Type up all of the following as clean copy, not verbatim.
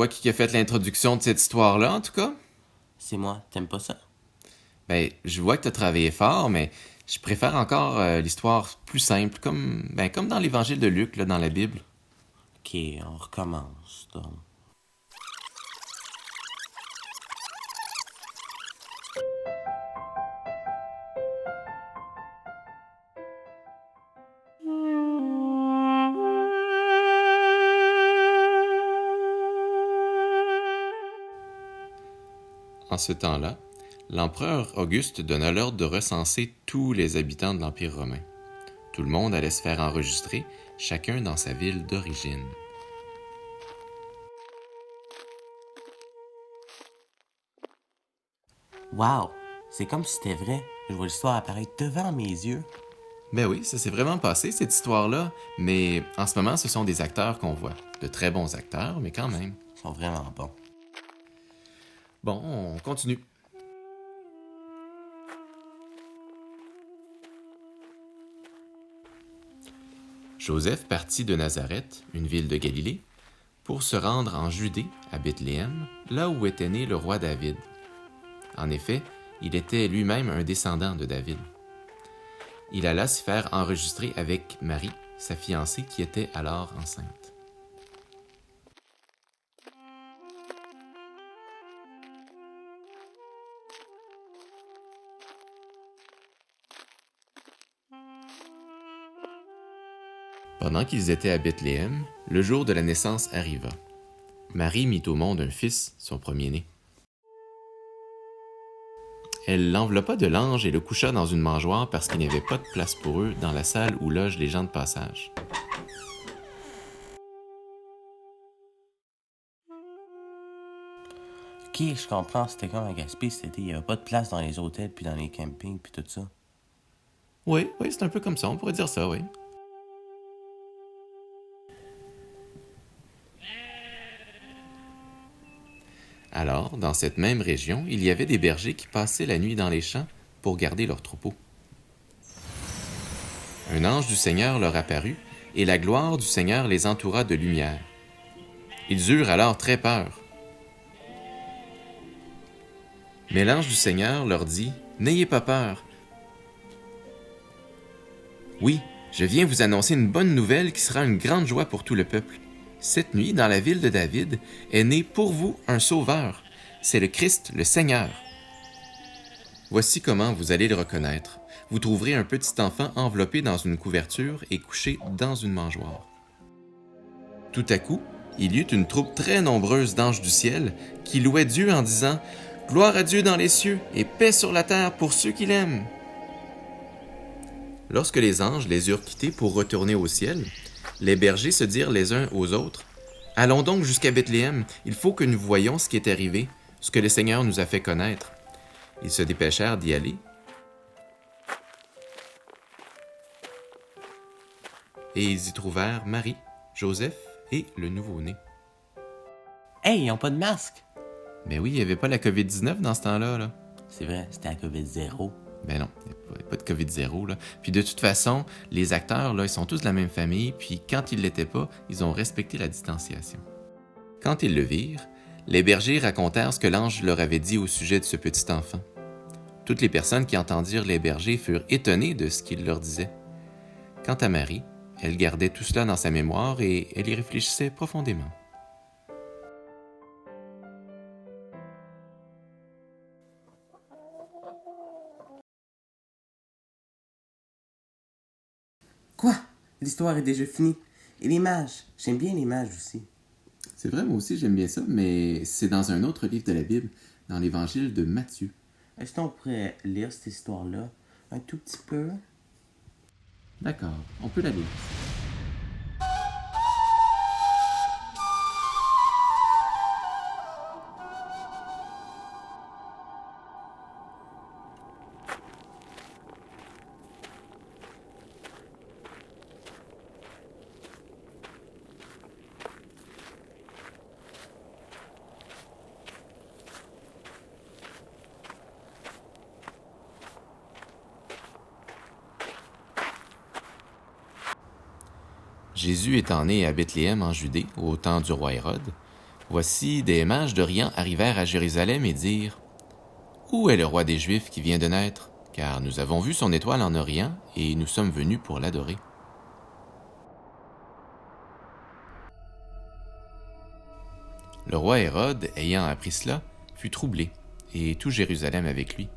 pas qui a fait l'introduction de cette histoire-là, en tout cas? C'est moi, t'aimes pas ça? Ben, je vois que t'as travaillé fort, mais je préfère encore l'histoire plus simple, comme dans l'Évangile de Luc, là, dans la Bible. Ok, on recommence, donc. En ce temps-là, l'empereur Auguste donna l'ordre de recenser tous les habitants de l'Empire romain. Tout le monde allait se faire enregistrer, chacun dans sa ville d'origine. Wow! C'est comme si c'était vrai. Je vois l'histoire apparaître devant mes yeux. Ben oui, ça s'est vraiment passé, cette histoire-là, mais en ce moment, ce sont des acteurs qu'on voit. De très bons acteurs, mais quand même. Ils sont vraiment bons. Bon, on continue. Joseph partit de Nazareth, une ville de Galilée, pour se rendre en Judée, à Bethléem, là où était né le roi David. En effet, il était lui-même un descendant de David. Il alla s'y faire enregistrer avec Marie, sa fiancée qui était alors enceinte. Pendant qu'ils étaient à Bethléem, le jour de la naissance arriva. Marie mit au monde un fils, son premier-né. Elle l'enveloppa de l'ange et le coucha dans une mangeoire parce qu'il n'y avait pas de place pour eux dans la salle où logent les gens de passage. Ok, je comprends, c'était comme à Gaspé, il n'y avait pas de place dans les hôtels, puis dans les campings, puis tout ça. Oui, c'est un peu comme ça, on pourrait dire ça, oui. Alors, dans cette même région, il y avait des bergers qui passaient la nuit dans les champs pour garder leurs troupeaux. Un ange du Seigneur leur apparut, et la gloire du Seigneur les entoura de lumière. Ils eurent alors très peur. Mais l'ange du Seigneur leur dit, « N'ayez pas peur. Oui, je viens vous annoncer une bonne nouvelle qui sera une grande joie pour tout le peuple. Cette nuit, dans la ville de David, est né pour vous un sauveur. C'est le Christ, le Seigneur. Voici comment vous allez le reconnaître. Vous trouverez un petit enfant enveloppé dans une couverture et couché dans une mangeoire. » Tout à coup, il y eut une troupe très nombreuse d'anges du ciel qui louaient Dieu en disant « Gloire à Dieu dans les cieux et paix sur la terre pour ceux qui l'aiment. » Lorsque les anges les eurent quittés pour retourner au ciel, les bergers se dirent les uns aux autres « Allons donc jusqu'à Bethléem, il faut que nous voyions ce qui est arrivé, ce que le Seigneur nous a fait connaître. » Ils se dépêchèrent d'y aller. Et ils y trouvèrent Marie, Joseph et le nouveau-né. Hey, ils ont pas de masque! Mais oui, il n'y avait pas la COVID-19 dans ce temps-là, là. C'est vrai, c'était la COVID-0. Ben non, il n'y a pas de COVID-0, là. Puis de toute façon, les acteurs, là, ils sont tous de la même famille, puis quand ils ne l'étaient pas, ils ont respecté la distanciation. Quand ils le virent, les bergers racontèrent ce que l'ange leur avait dit au sujet de ce petit enfant. Toutes les personnes qui entendirent les bergers furent étonnées de ce qu'il leur disait. Quant à Marie, elle gardait tout cela dans sa mémoire et elle y réfléchissait profondément. Quoi? L'histoire est déjà finie. Et les mages? J'aime bien les mages aussi. C'est vrai, moi aussi j'aime bien ça, mais c'est dans un autre livre de la Bible, dans l'Évangile de Matthieu. Est-ce qu'on pourrait lire cette histoire-là un tout petit peu? D'accord, on peut la lire. Jésus étant né à Bethléem en Judée, au temps du roi Hérode, Voici des mages d'Orient arrivèrent à Jérusalem et dirent: Où est le roi des Juifs qui vient de naître? Car nous avons vu son étoile en Orient et nous sommes venus pour l'adorer. Le roi Hérode, ayant appris cela, fut troublé, et tout Jérusalem avec lui.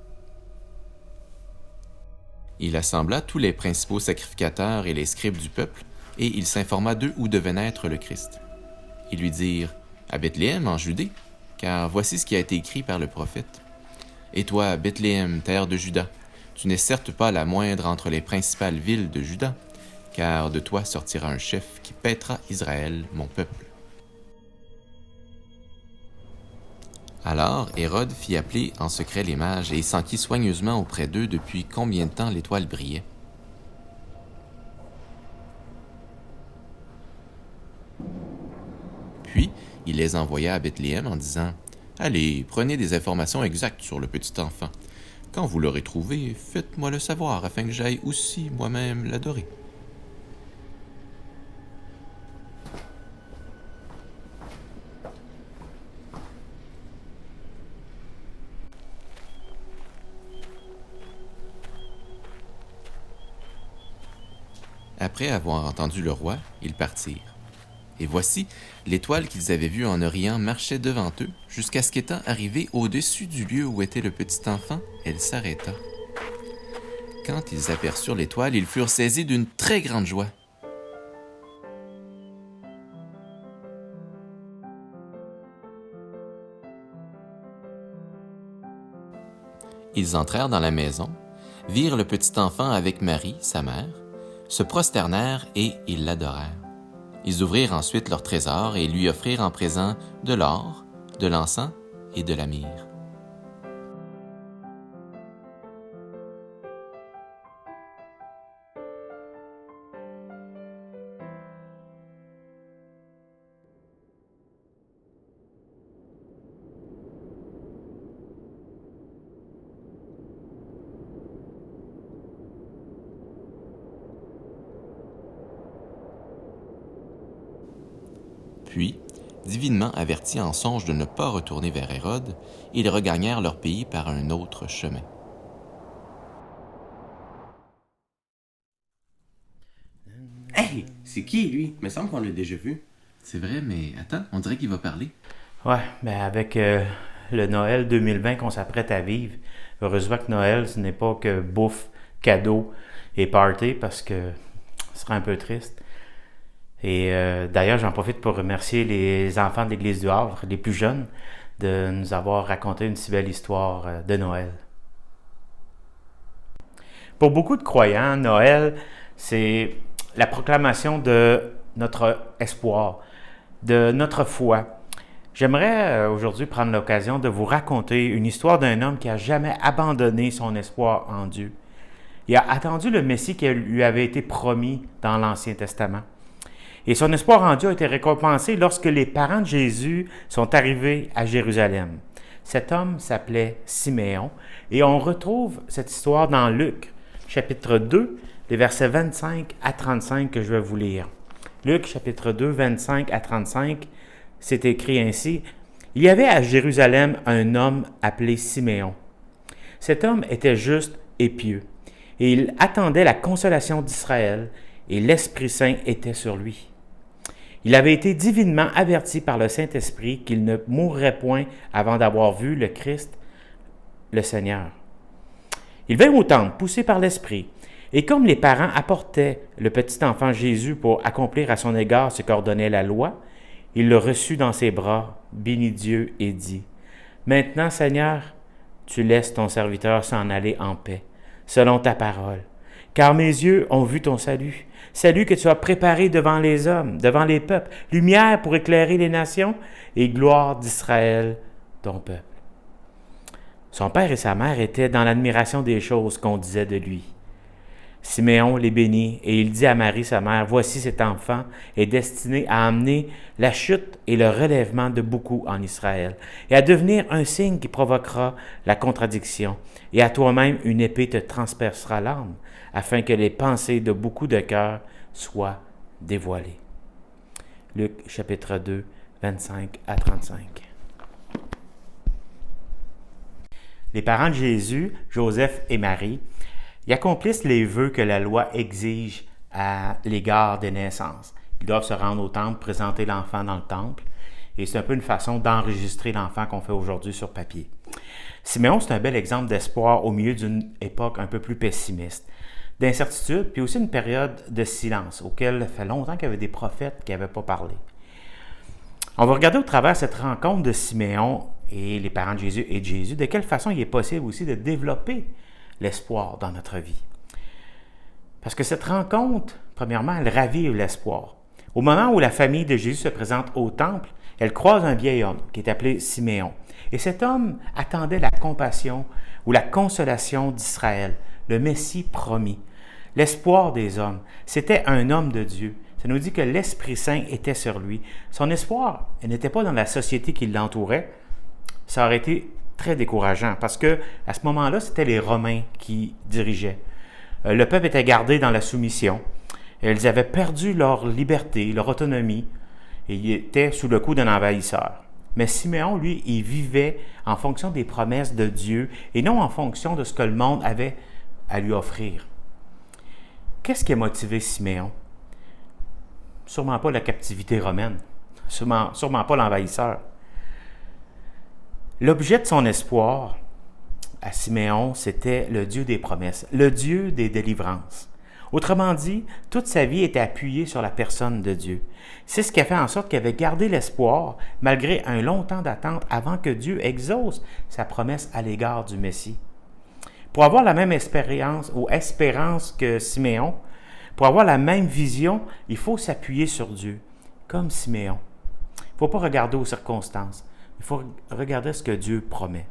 Il assembla tous les principaux sacrificateurs et les scribes du peuple, et il s'informa d'eux où devait naître le Christ. Ils lui dirent: À Bethléem, en Judée, car voici ce qui a été écrit par le prophète. Et toi, Bethléem, terre de Juda, tu n'es certes pas la moindre entre les principales villes de Juda, car de toi sortira un chef qui paîtra Israël, mon peuple. Alors Hérode fit appeler en secret les mages et s'enquit soigneusement auprès d'eux depuis combien de temps l'étoile brillait. Puis il les envoya à Bethléem en disant: Allez, prenez des informations exactes sur le petit enfant. Quand vous l'aurez trouvé, faites-moi le savoir afin que j'aille aussi moi-même l'adorer. Après avoir entendu le roi, ils partirent. Et voici, l'étoile qu'ils avaient vue en Orient marchait devant eux, jusqu'à ce qu'étant arrivée au-dessus du lieu où était le petit enfant, elle s'arrêta. Quand ils aperçurent l'étoile, ils furent saisis d'une très grande joie. Ils entrèrent dans la maison, virent le petit enfant avec Marie, sa mère, se prosternèrent et ils l'adorèrent. Ils ouvrirent ensuite leur trésor et lui offrirent en présent de l'or, de l'encens et de la myrrhe. Puis, divinement avertis en songe de ne pas retourner vers Hérode, ils regagnèrent leur pays par un autre chemin. Hey, c'est qui lui? Il me semble qu'on l'a déjà vu. C'est vrai, mais attends, on dirait qu'il va parler. Ouais, ben avec le Noël 2020 qu'on s'apprête à vivre, heureusement que Noël, ce n'est pas que bouffe, cadeau et party, parce que ce serait un peu triste. Et d'ailleurs, j'en profite pour remercier les enfants de l'Église du Havre, les plus jeunes, de nous avoir raconté une si belle histoire de Noël. Pour beaucoup de croyants, Noël, c'est la proclamation de notre espoir, de notre foi. J'aimerais aujourd'hui prendre l'occasion de vous raconter une histoire d'un homme qui n'a jamais abandonné son espoir en Dieu. Il a attendu le Messie qui lui avait été promis dans l'Ancien Testament. Et son espoir en Dieu a été récompensé lorsque les parents de Jésus sont arrivés à Jérusalem. Cet homme s'appelait Siméon et on retrouve cette histoire dans Luc, chapitre 2, les versets 25 à 35 que je vais vous lire. Luc, chapitre 2, 25 à 35, c'est écrit ainsi: « Il y avait à Jérusalem un homme appelé Siméon. Cet homme était juste et pieux, et il attendait la consolation d'Israël, et l'Esprit Saint était sur lui. Il avait été divinement averti par le Saint-Esprit qu'il ne mourrait point avant d'avoir vu le Christ, le Seigneur. Il vint au temple, poussé par l'Esprit, et comme les parents apportaient le petit enfant Jésus pour accomplir à son égard ce qu'ordonnait la loi, il le reçut dans ses bras, bénit Dieu et dit: « Maintenant, Seigneur, tu laisses ton serviteur s'en aller en paix, selon ta parole. Car mes yeux ont vu ton salut, salut que tu as préparé devant les hommes, devant les peuples, lumière pour éclairer les nations et gloire d'Israël, ton peuple. » Son père et sa mère étaient dans l'admiration des choses qu'on disait de lui. Siméon les bénit et il dit à Marie, sa mère: « Voici cet enfant est destiné à amener la chute et le relèvement de beaucoup en Israël, et à devenir un signe qui provoquera la contradiction, et à toi-même une épée te transpercera l'âme, afin que les pensées de beaucoup de cœurs soient dévoilées. » Luc chapitre 2, 25 à 35. Les parents de Jésus, Joseph et Marie, ils accomplissent les vœux que la loi exige à l'égard des naissances. Ils doivent se rendre au temple, présenter l'enfant dans le temple, et c'est un peu une façon d'enregistrer l'enfant qu'on fait aujourd'hui sur papier. Siméon, c'est un bel exemple d'espoir au milieu d'une époque un peu plus pessimiste, d'incertitude, puis aussi une période de silence, auquel il fait longtemps qu'il y avait des prophètes qui n'avaient pas parlé. On va regarder au travers cette rencontre de Siméon et les parents de Jésus et de Jésus, de quelle façon il est possible aussi de développer l'espoir dans notre vie. Parce que cette rencontre, premièrement, elle ravive l'espoir. Au moment où la famille de Jésus se présente au temple, elle croise un vieil homme qui est appelé Siméon. Et cet homme attendait la compassion ou la consolation d'Israël, le Messie promis, l'espoir des hommes. C'était un homme de Dieu. Ça nous dit que l'Esprit Saint était sur lui. Son espoir n'était pas dans la société qui l'entourait. Ça aurait été très décourageant parce que à ce moment-là, c'était les Romains qui dirigeaient. Le peuple était gardé dans la soumission. Ils avaient perdu leur liberté, leur autonomie, et ils étaient sous le coup d'un envahisseur. Mais Siméon, lui, il vivait en fonction des promesses de Dieu et non en fonction de ce que le monde avait à lui offrir. Qu'est-ce qui a motivé Siméon? Sûrement pas la captivité romaine, sûrement pas l'envahisseur. L'objet de son espoir à Siméon, c'était le Dieu des promesses, le Dieu des délivrances. Autrement dit, toute sa vie était appuyée sur la personne de Dieu. C'est ce qui a fait en sorte qu'il avait gardé l'espoir malgré un long temps d'attente avant que Dieu exauce sa promesse à l'égard du Messie. Pour avoir la même expérience ou espérance que Siméon, pour avoir la même vision, il faut s'appuyer sur Dieu, comme Siméon. Il ne faut pas regarder aux circonstances, il faut regarder ce que Dieu promet.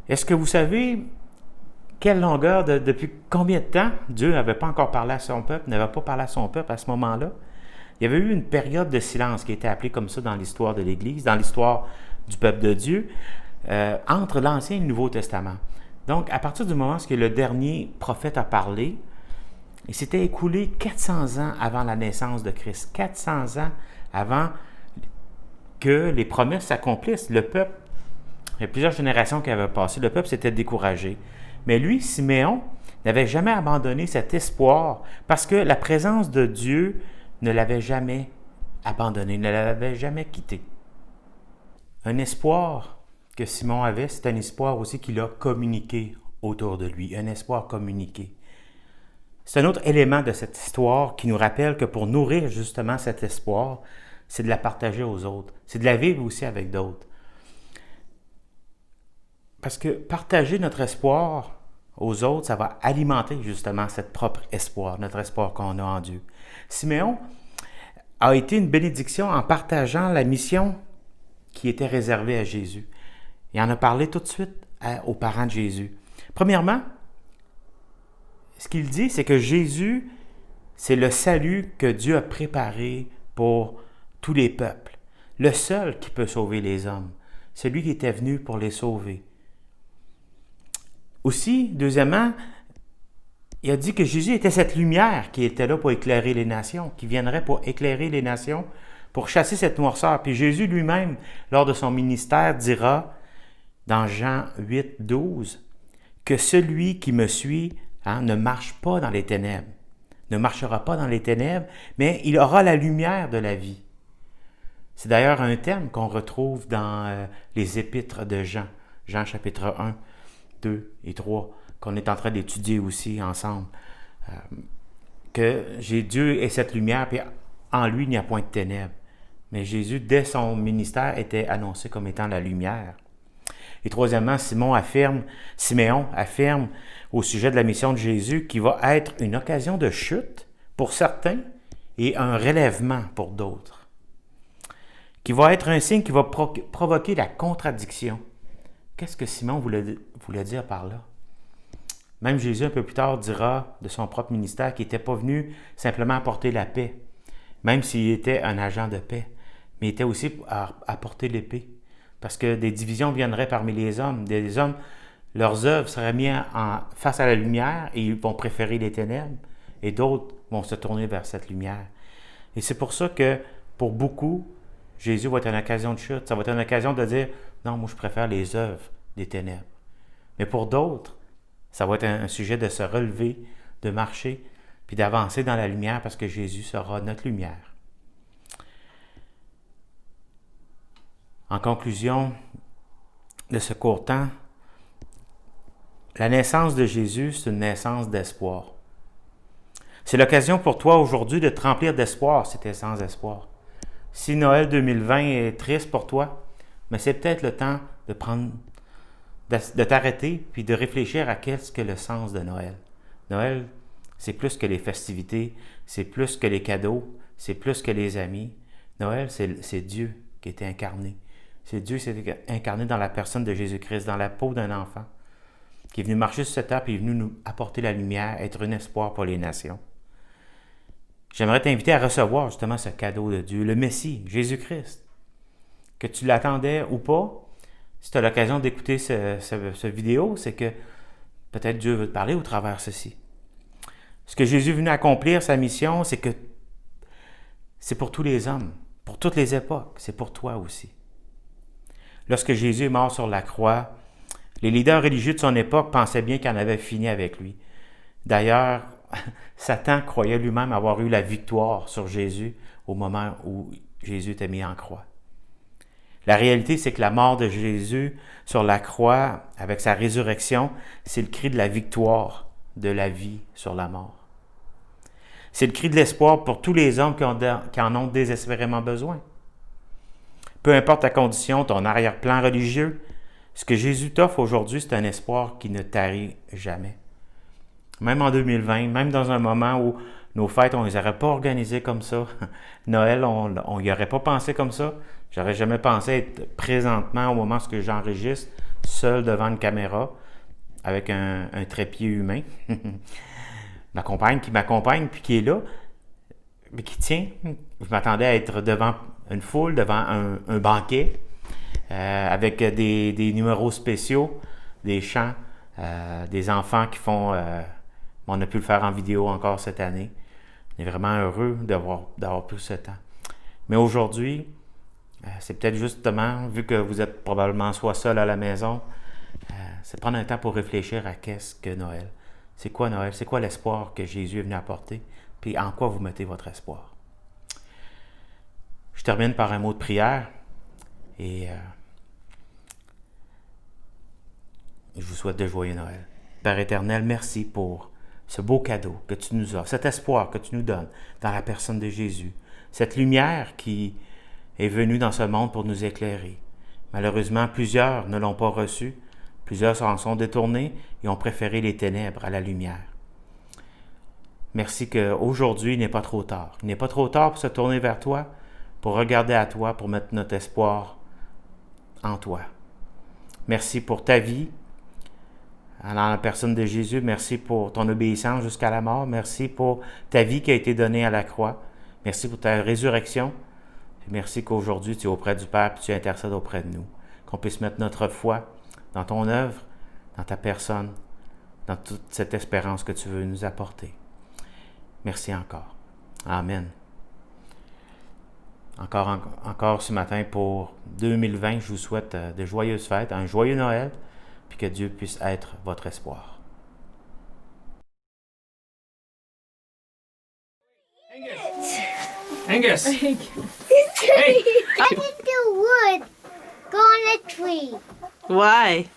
Est-ce que vous savez quelle longueur, depuis combien de temps Dieu n'avait pas encore parlé à son peuple, n'avait pas parlé à son peuple à ce moment-là? Il y avait eu une période de silence qui a été appelée comme ça dans l'histoire de l'Église, dans l'histoire du peuple de Dieu, entre l'Ancien et le Nouveau Testament. Donc, à partir du moment où le dernier prophète a parlé, il s'était écoulé 400 ans avant la naissance de Christ, 400 ans avant que les promesses s'accomplissent. Le peuple, il y a plusieurs générations qui avaient passé, le peuple s'était découragé. Mais lui, Siméon, n'avait jamais abandonné cet espoir parce que la présence de Dieu ne l'avait jamais abandonné, ne l'avait jamais quitté. Un espoir que Simon avait, c'est un espoir aussi qu'il a communiqué autour de lui, un espoir communiqué. C'est un autre élément de cette histoire qui nous rappelle que pour nourrir justement cet espoir, c'est de la partager aux autres, c'est de la vivre aussi avec d'autres. Parce que partager notre espoir aux autres, ça va alimenter justement cet propre espoir, notre espoir qu'on a en Dieu. Siméon a été une bénédiction en partageant la mission qui était réservée à Jésus. Il en a parlé tout de suite aux parents de Jésus. Premièrement, ce qu'il dit, c'est que Jésus, c'est le salut que Dieu a préparé pour tous les peuples. Le seul qui peut sauver les hommes. C'est lui qui était venu pour les sauver. Aussi, deuxièmement, il a dit que Jésus était cette lumière qui était là pour éclairer les nations, qui viendrait pour éclairer les nations, pour chasser cette noirceur. Puis Jésus lui-même, lors de son ministère, dira dans Jean 8, 12, que celui qui me suit ne marche pas dans les ténèbres, ne marchera pas dans les ténèbres, mais il aura la lumière de la vie. C'est d'ailleurs un thème qu'on retrouve dans les épîtres de Jean, Jean chapitre 1, 2 et 3, qu'on est en train d'étudier aussi ensemble. Que Dieu est cette lumière, puis en lui, il n'y a point de ténèbres. Mais Jésus, dès son ministère, était annoncé comme étant la lumière. Et troisièmement, Siméon affirme au sujet de la mission de Jésus qu'il va être une occasion de chute pour certains et un relèvement pour d'autres. Qui va être un signe qui va provoquer la contradiction. Qu'est-ce que Simon voulait dire par là? Même Jésus, un peu plus tard, dira de son propre ministère qu'il n'était pas venu simplement apporter la paix, même s'il était un agent de paix, mais il était aussi à apporter l'épée. Parce que des divisions viendraient parmi les hommes. Des hommes, leurs œuvres seraient mises face à la lumière et ils vont préférer les ténèbres, et d'autres vont se tourner vers cette lumière. Et c'est pour ça que, pour beaucoup, Jésus va être une occasion de chute. Ça va être une occasion de dire, non, moi je préfère les œuvres des ténèbres. Mais pour d'autres, ça va être un sujet de se relever, de marcher, puis d'avancer dans la lumière parce que Jésus sera notre lumière. En conclusion de ce court temps, la naissance de Jésus, c'est une naissance d'espoir. C'est l'occasion pour toi aujourd'hui de te remplir d'espoir si tu es sans espoir. Si Noël 2020 est triste pour toi, mais c'est peut-être le temps de t'arrêter puis de réfléchir à qu'est-ce que le sens de Noël. Noël, c'est plus que les festivités, c'est plus que les cadeaux, c'est plus que les amis. Noël, c'est Dieu qui était incarné. C'est Dieu qui s'est incarné dans la personne de Jésus-Christ, dans la peau d'un enfant, qui est venu marcher sur cette terre et est venu nous apporter la lumière, être un espoir pour les nations. J'aimerais t'inviter à recevoir justement ce cadeau de Dieu, le Messie, Jésus-Christ. Que tu l'attendais ou pas, si tu as l'occasion d'écouter cette vidéo, c'est que peut-être Dieu veut te parler au travers de ceci. Ce que Jésus est venu accomplir, sa mission, c'est que c'est pour tous les hommes, pour toutes les époques, c'est pour toi aussi. Lorsque Jésus est mort sur la croix, les leaders religieux de son époque pensaient bien qu'il en avait fini avec lui. D'ailleurs, Satan croyait lui-même avoir eu la victoire sur Jésus au moment où Jésus était mis en croix. La réalité, c'est que la mort de Jésus sur la croix, avec sa résurrection, c'est le cri de la victoire de la vie sur la mort. C'est le cri de l'espoir pour tous les hommes qui en ont désespérément besoin. Peu importe ta condition, ton arrière-plan religieux, ce que Jésus t'offre aujourd'hui, c'est un espoir qui ne tarit jamais. Même en 2020, même dans un moment où nos fêtes, on ne les aurait pas organisées comme ça. Noël, on n'y aurait pas pensé comme ça. J'aurais jamais pensé être présentement, au moment où j'enregistre, seul devant une caméra, avec un trépied humain. Ma compagne qui m'accompagne, puis qui est là, mais qui tient. Je m'attendais à être devant une foule, devant un banquet, avec des numéros spéciaux, des chants, des enfants qui font... on a pu le faire en vidéo encore cette année. On est vraiment heureux d'avoir plus ce temps. Mais aujourd'hui, c'est peut-être justement, vu que vous êtes probablement soit seul à la maison, c'est prendre un temps pour réfléchir à qu'est-ce que Noël. C'est quoi Noël? C'est quoi l'espoir que Jésus est venu apporter? Puis en quoi vous mettez votre espoir? Je termine par un mot de prière et je vous souhaite de joyeux Noël. Père éternel, merci pour ce beau cadeau que tu nous offres, cet espoir que tu nous donnes dans la personne de Jésus, cette lumière qui est venue dans ce monde pour nous éclairer. Malheureusement, plusieurs ne l'ont pas reçu, plusieurs s'en sont détournés et ont préféré les ténèbres à la lumière. Merci qu'aujourd'hui, il n'est pas trop tard. Il n'est pas trop tard pour se tourner vers toi, pour regarder à toi, pour mettre notre espoir en toi. Merci pour ta vie, dans la personne de Jésus. Merci pour ton obéissance jusqu'à la mort. Merci pour ta vie qui a été donnée à la croix. Merci pour ta résurrection. Et merci qu'aujourd'hui, tu es auprès du Père et tu intercèdes auprès de nous. Qu'on puisse mettre notre foi dans ton œuvre, dans ta personne, dans toute cette espérance que tu veux nous apporter. Merci encore. Amen. Encore ce matin pour 2020, je vous souhaite de joyeuses fêtes, un joyeux Noël, puis que Dieu puisse être votre espoir. Angus! Hey! Why did the wood go on a tree? Why?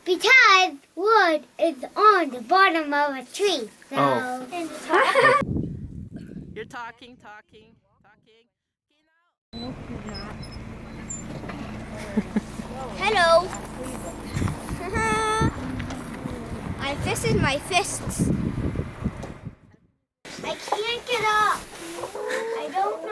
Because wood is on the bottom of a tree. So You're talking. Hello. This is my fists. I can't get up. I don't know.